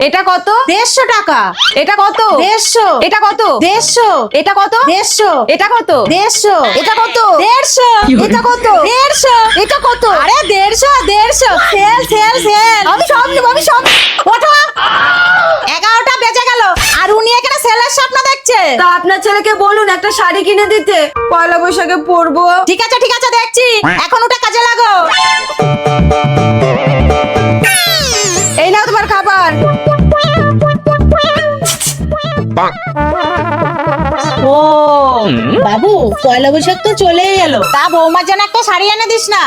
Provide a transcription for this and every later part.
এটা কত? 150 টাকা। এটা কত? 150। এটা কত? 150। এটা কত? 150। এটা কত? 150। এটা কত? 150। এটা কত? 150। এটা কত? আরে 150। Sale sale sale. আমি সব নেব, আমি সব। ওঠো। 11টা বেজে গেল আর উনি এখানে সেলের স্বপ্ন দেখছে। তা আপনার ছেলেকে বলুন একটা শাড়ি কিনে দিতে, পয়লা বৈশাখে পরবো। ঠিক আছে দেখছি, এখন ওটা কাজে লাগো। এই নাও তোমার খাবার। ও বাবু, পয়লা বৈশাখ তো চলেই এলো, তা বৌমার জন্য একটা শাড়ি এনে দিস না।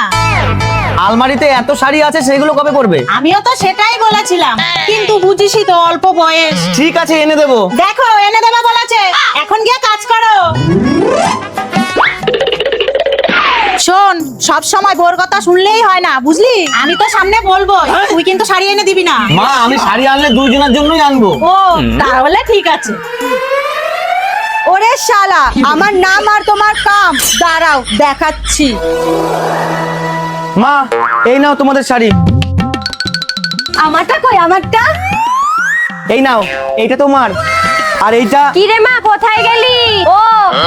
আলমারিতে এত শাড়ি আছে, সেগুলো কবে পরবে? আমিও তো সেটাই বলেছিলাম, কিন্তু বুঝিসই তো অল্প বয়স। ঠিক আছে, এনে দেবো। দেখো এনে দেবে বলেছে, এখন গিয়ে কাজ করো। শোন, সব সময় বোর কথা শুনলেই হয় না, বুঝলি? আমি তো সামনে বলবো, তুই কিন্তু শাড়ি এনে দিবি না। মা, আমি শাড়ি আনলে দুইজনের জন্যই আনবো। ও তাহলে ঠিক আছে। ওরে শালা, আমার নাম আর তোমার কাম, দাঁড়াও দেখাচ্ছি। মা, এই নাও তোমাদের শাড়ি। আমারটা কই? আমারটা এই নাও, এইটা তোমার। আর এইটা কি রে মা, কোথায় গেলি? ও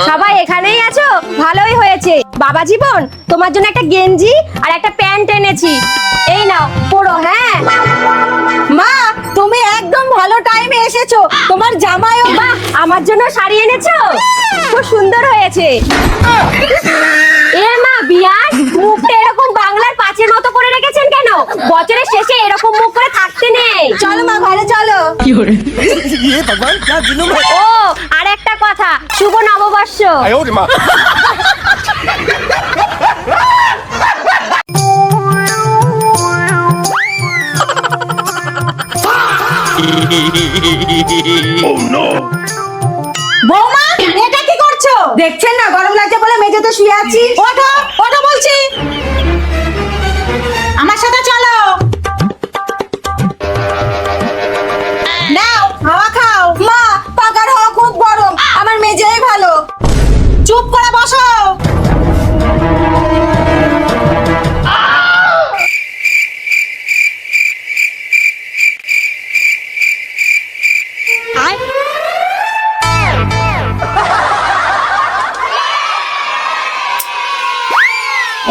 সবাই এখানেই আছো, ভালোই হয়েছে। বাবা জীবন, তোমার জন্য একটা গেঞ্জি আর একটা প্যান্ট এনেছি, এই নাও পরো। হ্যাঁ মা, তুমি একদম ভালো টাইমে এসেছো, তোমার জামাইও। বাহ, আমার জন্য শাড়ি এনেছো, খুব সুন্দর হয়েছে। এ মা, বিয়ার মুখটা এরকম বাংলার পাঁচের মতো করে রেখেছেন কেন? বছরের শেষে এরকম মুখ করে থাকতে নেই। চলো মা, ঘরে চলো। ও আর একটা কথা, শুভ নববর্ষ। বৌমা, এটা কি করছো? দেখছেন না গরম লাগছে বলে মেঝেতে শুয়ে আছি। ওঠো ওঠো বলছি, আমার সাথে চলো। নাও হাওয়া খাও। মা, পাকার হাওয়া খুব গরম, আমার মেঝেই ভালো। চুপ করে বসো।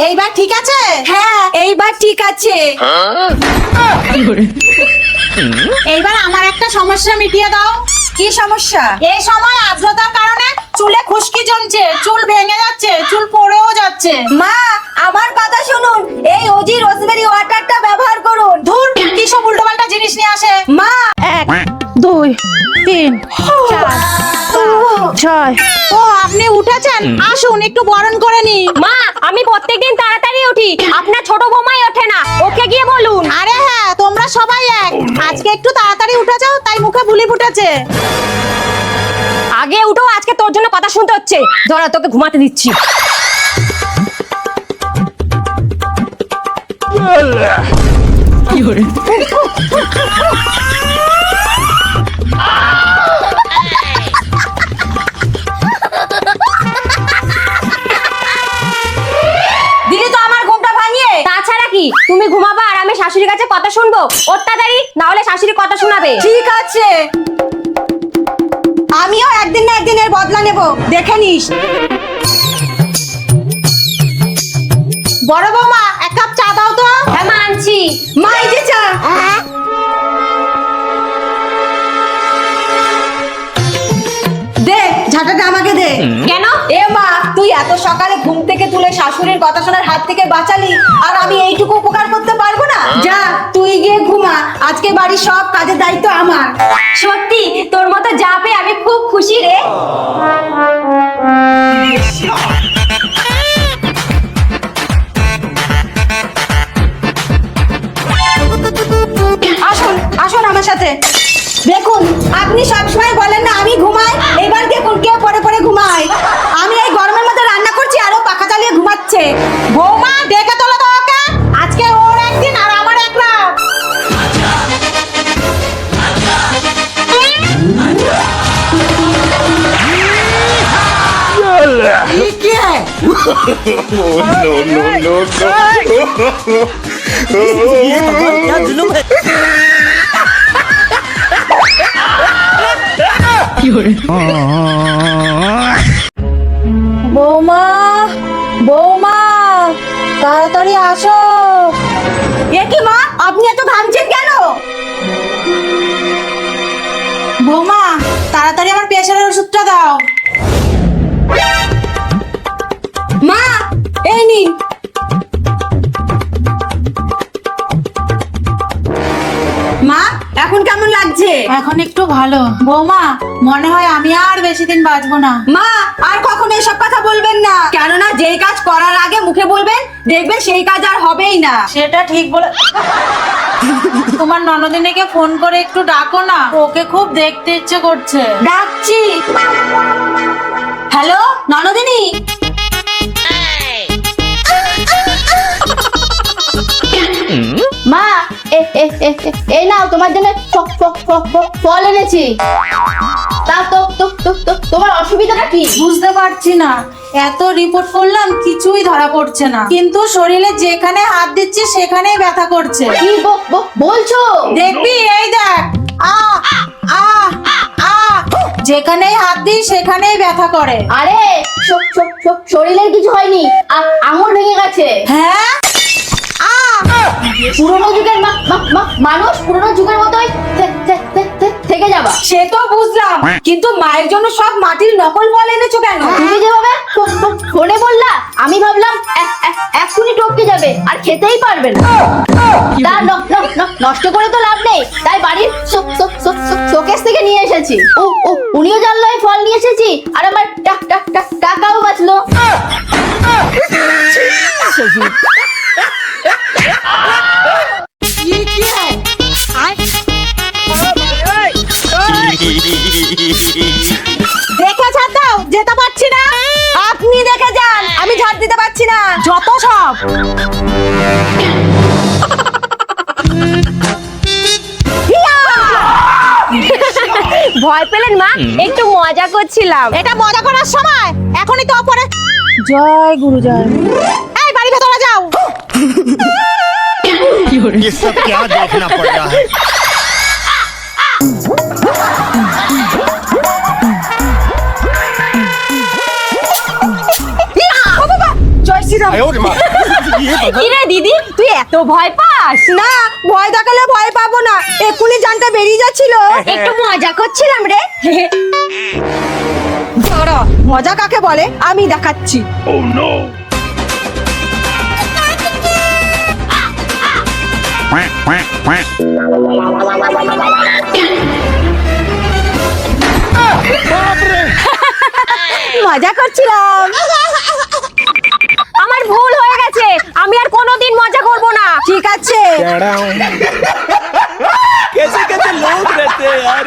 এইবার ঠিক আছে? হ্যাঁ, এইবার ঠিক আছে। এইবার আমার একটা সমস্যা মিটিয়ে দাও। কি সমস্যা? এই সময় আর্দ্রতার কারণে চুলে খুশকি জমছে, চুল ভেঙে যাচ্ছে, চুল পড়েও যাচ্ছে। মা, আমার কথা শুনুন, এই ওজি রোজমেরি ওয়াটারটা ব্যবহার করুন। ধুর, কি সব উল্টোপাল্টা জিনিস নিয়ে আসে। মা, 1 2 3 4 5 6। ও আপনি উঠেছেন, আসুন একটু বরণ করে নি। মা, আমি প্রত্যেকদিন তাড়াতাড়ি উঠি, আপনার ছোট বৌমাই ওঠে না, ওকে গিয়ে বলুন। আরে হ্যাঁ, তোমরা সবাই এক। আজকে একটু তাড়াতাড়ি উঠে যাও, তাই মুখে বুলি ফুটেছে। আগে উঠো, আজকে তোর জন্য কথা শুনতে হচ্ছে। ধরা, তোকে ঘুমাতে দিচ্ছি। দিদি তো আমার ঘুমটা ভাঙিয়ে। তাছাড়া কি, তুমি ঘুমাবা আর আমি শাশুড়ির কাছে কথা শুনবো? ওর তাড়াতাড়ি, না হলে শাশুড়ি কথা শোনাবে। ঠিক আছে, আমিও একদিন না একদিন এর বদলা নেব, দেখে নিস। বড় বৌমা, 1 কাপ চা দাও তো। হ্যাঁ মা, আনছি। মা, এই যে চা। দে, ঝাঁটাটা আমাকে দে। কেন? এ মা, তুই এত সকালে ঘুম থেকে তুলে শাশুড়ির কথা শোনার হাত থেকে বাঁচালি, আর আমি এইটুকু উপকার করতে পারবো না? যা, তুই গিয়ে ঘুমা, আজকে বাড়ির সব কাজের দায়িত্ব আমার। সত্যি তোর মতো যা পেয়ে আমি খুব খুশি রে। আসুন আসুন আমার সাথে। দেখুন, আপনি সবসময় বলেন না আমি ঘুমাই, এবার দেখুন কেউ পরে পরে ঘুমায়। আমি এই গরমের মধ্যে রান্না করছি আর ও পাখা চালিয়ে ঘুমাচ্ছে। বৌমা, ডেকে তোলো তো ওকে। আজকে ওর একদিন আর আমার এক রাত। क्या जुलूम है। বৌমা, বৌমা, তাড়াতাড়ি আসো। এ কি মা, আপনি এত ঘামছেন কেন? বৌমা, তাড়াতাড়ি আমার প্রেশারের ওষুধটা দাও। মা, এই নিন। মা, এখন কেমন লাগছে? এখন একটু ভালো। বৌমা, মনে হয় আমি আর বেশি দিন বাঁচবো না। মা, আর কখনো এসব কথা বলবেন না, কেননা যেই কাজ করার আগে মুখে বলবেন দেখবেন সেই কাজ আর হবেই না। সেটা ঠিক বলে। তোমার ননদিনীকে ফোন করে একটু ডাকো না, ওকে খুব দেখতে ইচ্ছে করছে। ডাকছি। হ্যালো ননদিনী। মা এই নাও তোমার জন্য ফল এনেছি। তা তোমার অসুবিধাটা কি? বুঝতে পারছি না, এত রিপোর্ট করলাম কিছুই ধরা পড়ছে না, কিন্তু শরীরে যেখানে হাত দিচ্ছি সেখানেই ব্যথা করছে। কি বলছো? দেখবি, এই দেখ। আ আ আ যেখানেই হাত দিই সেখানেই ব্যথা করে। আরে শরীরের কিছু হয়নি, আঙুল ভেঙে গেছে। হ্যাঁ, পুরোনো যুগের মানুষ পুরোনো যুগের মতোই থেকে যাবা। সে তো বুঝলাম, কিন্তু মায়ের জন্য সব মাটির নকল ফল এনেছো কেন? তুমি যেভাবে ফোনে বললা, আমি ভাবলাম এক্ষুনি টপকে যাবে আর খেতেই পারবে না। তা নষ্ট করে তো লাভ নেই, তাই বাড়ির শোকেস থেকে নিয়ে এসেছি। উনিও জানলো এই ফল নিয়ে এসেছি, আর আমার টাকাও বাঁচলো। দেখে ছাড় দাও, যেতে পারছি না। আপনি দেখে যান, আমি ঝাড় দিতে পারছি না। যত সব। ভয় পেলেন মা? একটু মজা করছিলাম। এটা মজা করার সময়? এখনই তো অপরে। জয় গুরু জয়। এই বাড়ি ভেতরে যাও। ये सब क्या देखना पड़ रहा है? জয় শ্রীরাম। কিরে দিদি, তুই এত ভয় পাস? না, ভয় দেখালে ভয় পাবো না, এক্ষুনি জানটা বেরিয়ে যাচ্ছিল। একটু মজা করছিলাম রে। দাঁড়া, মজা কাকে বলে আমি দেখাচ্ছি। Quack, quack, quack. মজা করছিলাম। আমার ভুল হয়ে গেছে, আমি আর কোনোদিন মজা করব না। ঠিক আছে। कैसे कैसे लोग रहते हैं यार।